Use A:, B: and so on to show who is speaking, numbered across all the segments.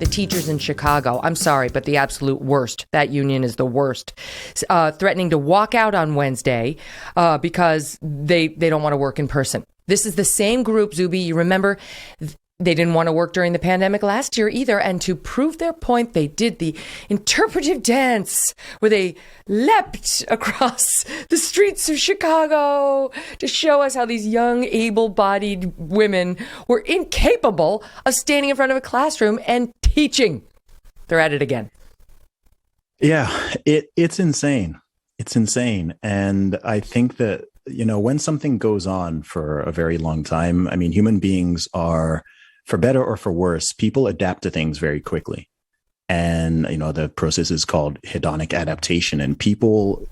A: the teachers in Chicago. I'm sorry, but the absolute worst. That union is the worst. Threatening to walk out on Wednesday because they don't want to work in person. This is the same group, Zuby. You remember they didn't want to work during the pandemic last year either. And to prove their point, they did the interpretive dance where they leapt across the streets of Chicago to show us how these young, able-bodied women were incapable of standing in front of a classroom and teaching. They're at it again.
B: Yeah, it's insane. It's insane. And I think that, when something goes on for a very long time, I mean, human beings are, for better or for worse, people adapt to things very quickly. And, the process is called hedonic adaptation. And people,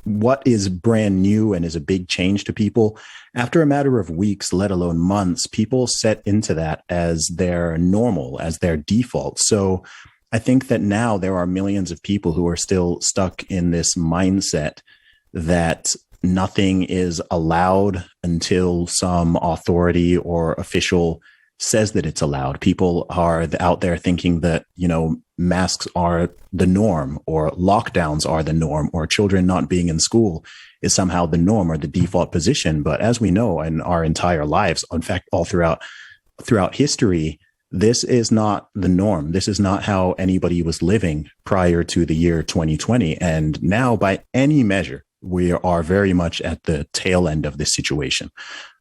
B: what is brand new and is a big change to people, after a matter of weeks, let alone months, people set into that as their normal, as their default. So I think that now there are millions of people who are still stuck in this mindset that nothing is allowed until some authority or official says that it's allowed. People are out there thinking that, masks are the norm, or lockdowns are the norm, or children not being in school is somehow the norm or the default position. But as we know, in our entire lives, in fact, all throughout history, this is not the norm. This is not how anybody was living prior to the year 2020. And now, by any measure, we are very much at the tail end of this situation.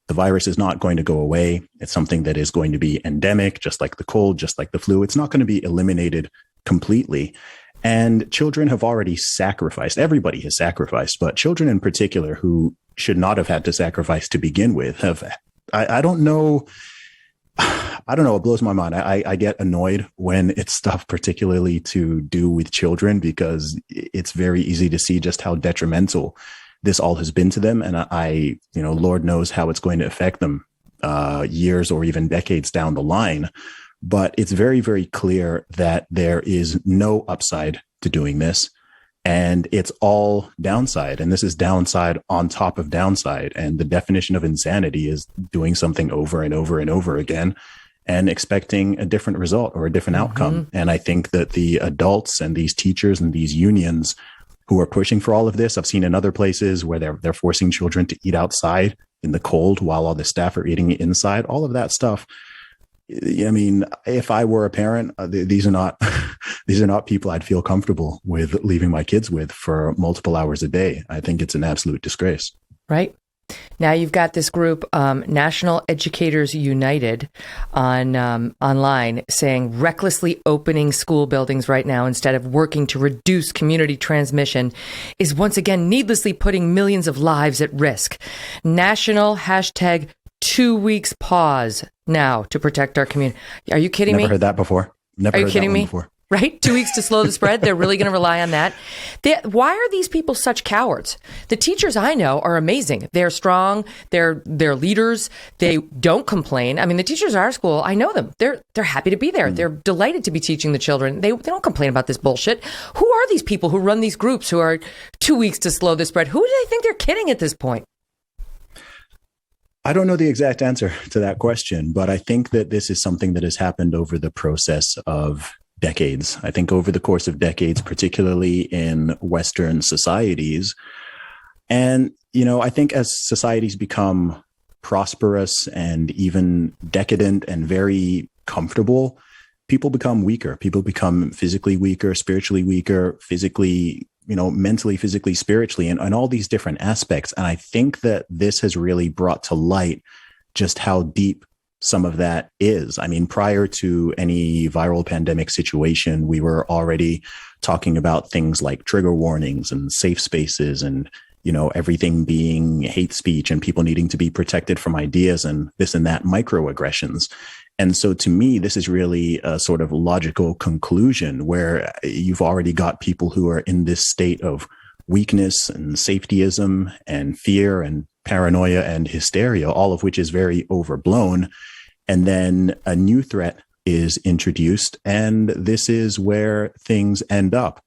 B: The virus is not going to go away. It's something that is going to be endemic, just like the cold, just like the flu. It's not going to be eliminated completely. And children have already sacrificed. Everybody has sacrificed, but children in particular, who should not have had to sacrifice to begin with, have, I don't know. It blows my mind. I get annoyed when it's stuff particularly to do with children, because it's very easy to see just how detrimental this all has been to them. And Lord knows how it's going to affect them years or even decades down the line. But it's very, very clear that there is no upside to doing this. And it's all downside. And this is downside on top of downside. And the definition of insanity is doing something over and over and over again and expecting a different result or a different outcome. And I think that the adults and these teachers and these unions who are pushing for all of this, I've seen in other places where they're forcing children to eat outside in the cold while all the staff are eating inside, all of that stuff. I mean, if I were a parent, these are not people I'd feel comfortable with leaving my kids with for multiple hours a day. I think it's an absolute disgrace.
A: Right. Now you've got this group, National Educators United, online saying recklessly opening school buildings right now instead of working to reduce community transmission is once again needlessly putting millions of lives at risk. National hashtag 2 weeks pause now to protect our community. Are you kidding me?
B: Never heard that before. Never heard that one before.
A: Right? 2 weeks to slow the spread. They're really going to rely on that. Why are these people such cowards? The teachers I know are amazing. They're strong. They're leaders. They don't complain. I mean, the teachers at our school, I know them. They're happy to be there. They're delighted to be teaching the children. They don't complain about this bullshit. Who are these people who run these groups who are 2 weeks to slow the spread? Who do they think they're kidding at this point?
B: I don't know the exact answer to that question, but I think that this is something that has happened over the process of decades. I think over the course of decades, particularly in Western societies. And, I think as societies become prosperous and even decadent and very comfortable, people become weaker. People become physically weaker, spiritually weaker, physically, mentally, physically, spiritually, and all these different aspects. And I think that this has really brought to light just how deep some of that is. I mean, prior to any viral pandemic situation, we were already talking about things like trigger warnings and safe spaces and, everything being hate speech and people needing to be protected from ideas and this and that microaggressions. And so to me, this is really a sort of logical conclusion where you've already got people who are in this state of weakness and safetyism and fear and paranoia and hysteria, all of which is very overblown. And then a new threat is introduced, and this is where things end up.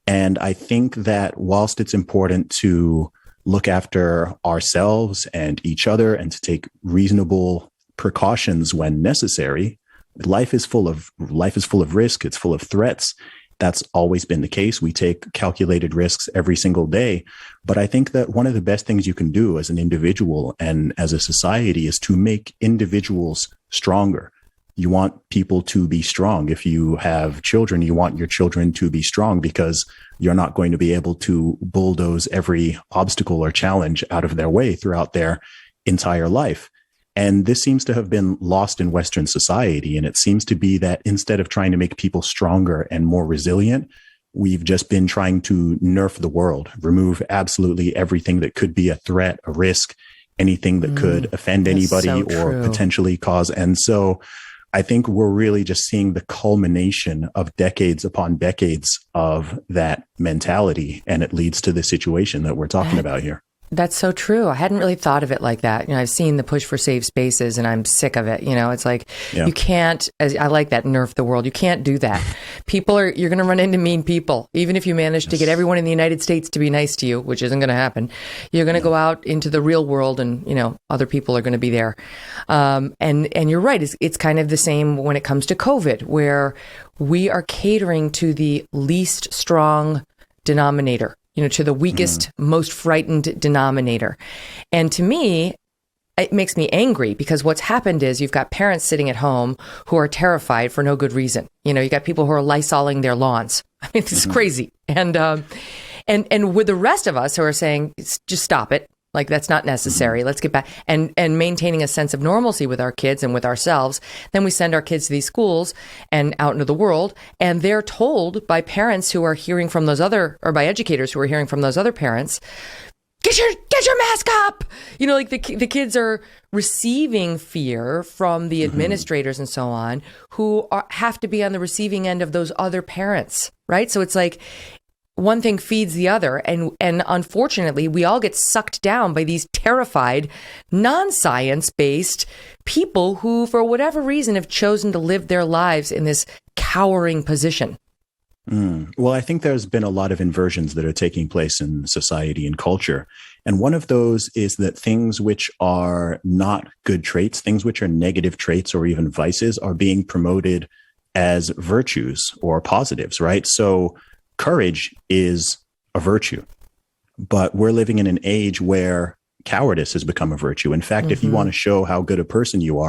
B: And I think that whilst it's important to look after ourselves and each other and to take reasonable precautions when necessary, Life is full of risk. It's full of threats. That's always been the case. We take calculated risks every single day. But I think that one of the best things you can do as an individual and as a society is to make individuals stronger. You want people to be strong. If you have children, you want your children to be strong because you're not going to be able to bulldoze every obstacle or challenge out of their way throughout their entire life. And this seems to have been lost in Western society. And it seems to be that instead of trying to make people stronger and more resilient, we've just been trying to nerf the world, remove absolutely everything that could be a threat, a risk, anything that could offend anybody or potentially cause. And so I think we're really just seeing the culmination of decades upon decades of that mentality. And it leads to the situation that we're talking about here.
A: That's so true. I hadn't really thought of it like that. I've seen the push for safe spaces and I'm sick of it. It's like, you can't, I like that, nerf the world. You can't do that. You're going to run into mean people. Even if you manage to get everyone in the United States to be nice to you, which isn't going to happen, you're going to go out into the real world and, other people are going to be there. And you're right. It's kind of the same when it comes to COVID, where we are catering to the least strong denominator. To the weakest, most frightened denominator. And to me, it makes me angry because what's happened is you've got parents sitting at home who are terrified for no good reason. You got people who are Lysoling their lawns. I mean, this is crazy. And with the rest of us who are saying, just stop it. Like, that's not necessary. Let's get back and maintaining a sense of normalcy with our kids and with ourselves. Then we send our kids to these schools and out into the world, and they're told by parents who are hearing from those or by educators who are hearing from those other parents, get your mask up. Like the kids are receiving fear from the administrators and so on, who have to be on the receiving end of those other parents, right? So it's like, one thing feeds the other. And unfortunately, we all get sucked down by these terrified, non-science-based people who, for whatever reason, have chosen to live their lives in this cowering position.
B: Well, I think there's been a lot of inversions that are taking place in society and culture. And one of those is that things which are not good traits, things which are negative traits or even vices, are being promoted as virtues or positives, right? So courage is a virtue, but we're living in an age where cowardice has become a virtue. In fact, if you want to show how good a person you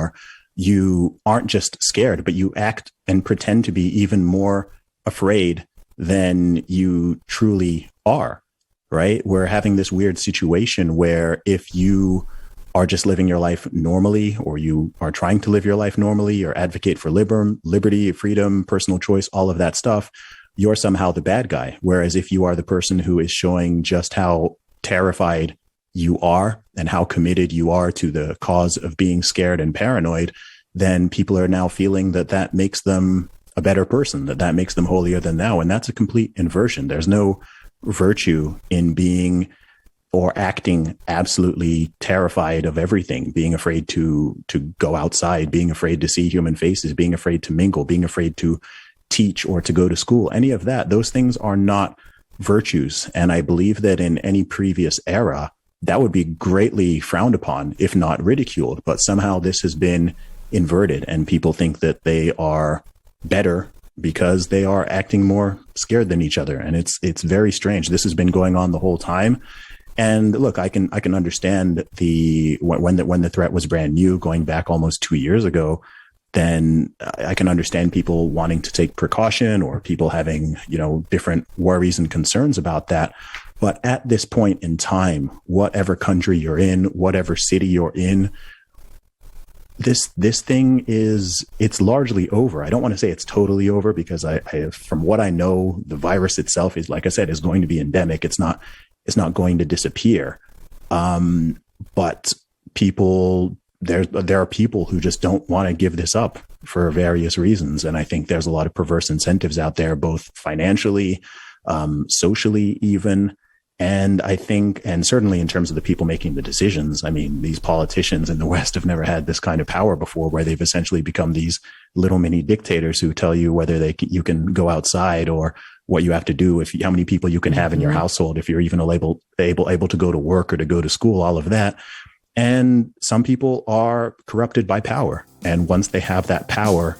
B: aren't just scared, but you act and pretend to be even more afraid than you truly are, right? We're having this weird situation where if you are just living your life normally, or you are trying to live your life normally, or advocate for liberty, freedom, personal choice, all of that stuff, you're somehow the bad guy. Whereas if you are the person who is showing just how terrified you are and how committed you are to the cause of being scared and paranoid, then people are now feeling that makes them a better person, that makes them holier than thou. And that's a complete inversion. There's no virtue in being or acting absolutely terrified of everything, being afraid to go outside, being afraid to see human faces, being afraid to mingle, being afraid to teach or to go to school, any of that. Those things are not virtues. And I believe that in any previous era, that would be greatly frowned upon, if not ridiculed. But somehow this has been inverted and people think that they are better because they are acting more scared than each other. And it's very strange. This has been going on the whole time. And look, I can understand when the threat was brand new, going back almost 2 years ago, then I can understand people wanting to take precaution or people having, different worries and concerns about that. But at this point in time, whatever country you're in, whatever city you're in, this thing it's largely over. I don't want to say it's totally over because I from what I know, the virus itself is, like I said, is going to be endemic. It's not going to disappear. But people, there are people who just don't want to give this up for various reasons. And I think there's a lot of perverse incentives out there, both financially, socially even. And I think, and certainly in terms of the people making the decisions, I mean, these politicians in the West have never had this kind of power before, where they've essentially become these little mini dictators who tell you whether you can go outside or what you have to do, how many people you can have in your household, if you're even able to go to work or to go to school, all of that. And some people are corrupted by power. And once they have that power,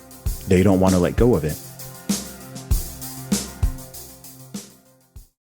B: they don't want to let go of it.